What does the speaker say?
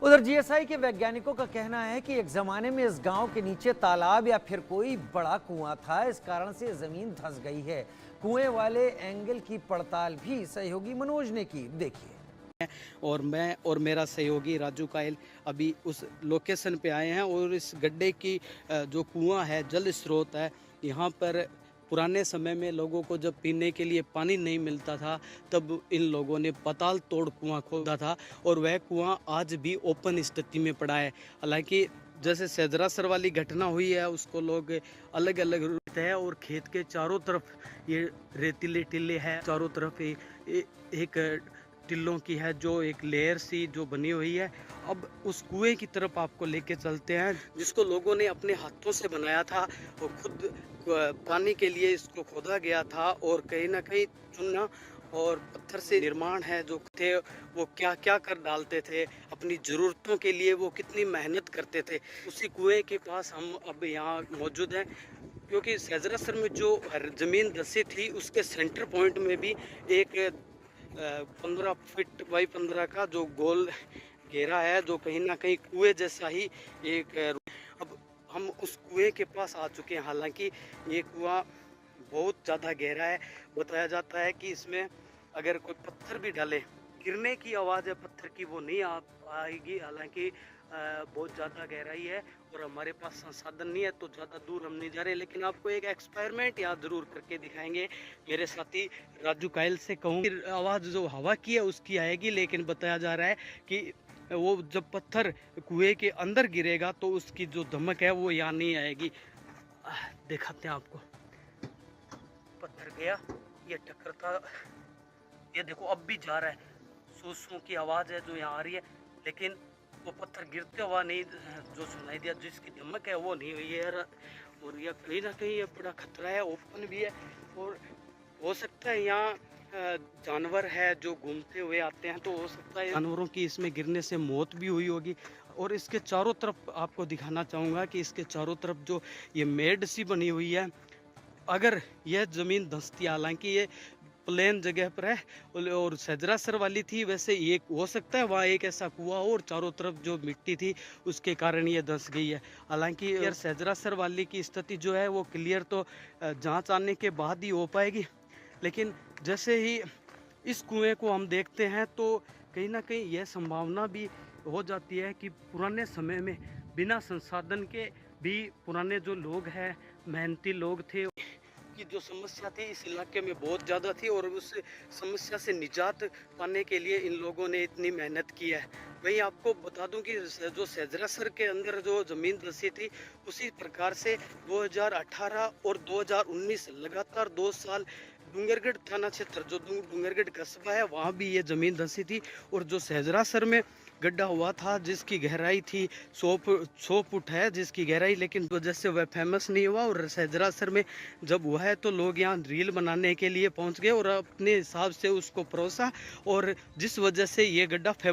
उधर जीएसआई के वैज्ञानिकों का कहना है कि एक जमाने में इस गांव के नीचे तालाब या फिर कोई बड़ा कुआं था। इस कारण से जमीन धंस गई है। कुएं वाले एंगल की पड़ताल भी सहयोगी मनोज ने की। देखिए। और मैं और मेरा सहयोगी राजू कायल अभी उस लोकेशन पे आए हैं और इस गड्ढे की जो कुआं है, जल स्रोत है, यहाँ पर पुराने समय में लोगों को जब पीने के लिए पानी नहीं मिलता था, तब इन लोगों ने पाताल तोड़ कुआं खोदा था और वह कुआं आज भी ओपन स्थिति में पड़ा है। हालांकि जैसे सेजरासर वाली घटना हुई है, उसको लोग अलग अलग रूप है और खेत के चारों तरफ ये रेतीले टिल्ले हैं, चारों तरफ एक टिल्लों की है जो एक लेयर सी जो बनी हुई है। अब उस कुएं की तरफ आपको लेके चलते हैं, जिसको लोगों ने अपने हाथों से बनाया था और खुद पानी के लिए इसको खोदा गया था और कहीं ना कहीं चुना और पत्थर से निर्माण है जो थे, वो क्या क्या कर डालते थे अपनी ज़रूरतों के लिए, वो कितनी मेहनत करते थे। उसी कुएं के पास हम अब यहाँ मौजूद हैं, क्योंकि सेजरासर में जो ज़मीन धंसी थी उसके सेंटर पॉइंट में भी एक 15 फीट बाई 15 का जो गोल घेरा है, जो कहीं ना कहीं कुएं जैसा ही एक अब हम उस कुएं के पास आ चुके हैं। हालांकि ये कुआं बहुत ज़्यादा गहरा है। बताया जाता है कि इसमें अगर कोई पत्थर भी डाले, गिरने की आवाज़ है पत्थर की, वो नहीं आ पाएगी। हालांकि बहुत ज़्यादा गहराई है और हमारे पास संसाधन नहीं है, तो ज़्यादा दूर हम नहीं जा रहे, लेकिन आपको एक एक्सपेरिमेंट यहाँ ज़रूर करके दिखाएंगे। मेरे साथी राजू कायल से कहूँ, आवाज़ जो हवा की है उसकी आएगी, लेकिन बताया जा रहा है कि वो जब पत्थर कुएं के अंदर गिरेगा तो उसकी जो धमक है वो यहाँ नहीं आएगी। दिखाते हैं आपको। पत्थर गया, ये टकरता, ये देखो अब भी जा रहा है। सू की आवाज़ है जो यहाँ आ रही है, लेकिन वो पत्थर गिरते हुआ नहीं जो सुनाई दिया, जिसकी धमक है वो नहीं हुई है। और यह कहीं ना कहीं ये बड़ा खतरा है, ओपन भी है और हो सकता है यहाँ जानवर है जो घूमते हुए आते हैं, तो हो सकता है जानवरों की इसमें गिरने से मौत भी हुई होगी। और इसके चारों तरफ आपको दिखाना चाहूँगा कि इसके चारों तरफ जो ये मेड सी बनी हुई है, अगर यह ज़मीन धंसती, हालांकि ये प्लेन जगह पर है और सेजरासर वाली थी, वैसे ये हो सकता है वहाँ एक ऐसा कुआं हो और चारों तरफ जो मिट्टी थी उसके कारण ये धंस गई है। हालांकि यार सेजरासर वाली की स्थिति जो है वो क्लियर तो जांच आने के बाद ही हो पाएगी, लेकिन जैसे ही इस कुएं को हम देखते हैं तो कहीं ना कहीं यह संभावना भी हो जाती है कि पुराने समय में बिना संसाधन के भी पुराने जो लोग हैं, मेहनती लोग थे, की जो समस्या थी इस इलाके में बहुत ज़्यादा थी और उस समस्या से निजात पाने के लिए इन लोगों ने इतनी मेहनत की है। वहीं आपको बता दूं कि जो सेजरासर के अंदर जो ज़मीन धंसी थी, उसी प्रकार से 2018 और 2019 लगातार 2 साल डूंगरगढ़ थाना क्षेत्र, जो डूंगरगढ़ कस्बा है, वहाँ भी ये ज़मीन धंसी थी। और जो सेजरासर में गड्ढा हुआ था जिसकी गहराई थी 100 फुट है जिसकी गहराई, लेकिन वजह से वह फेमस नहीं हुआ। और सेजरासर में जब हुआ है तो लोग यहाँ रील बनाने के लिए पहुँच गए और अपने हिसाब से उसको परोसा, और जिस वजह से ये गड्ढा फेमस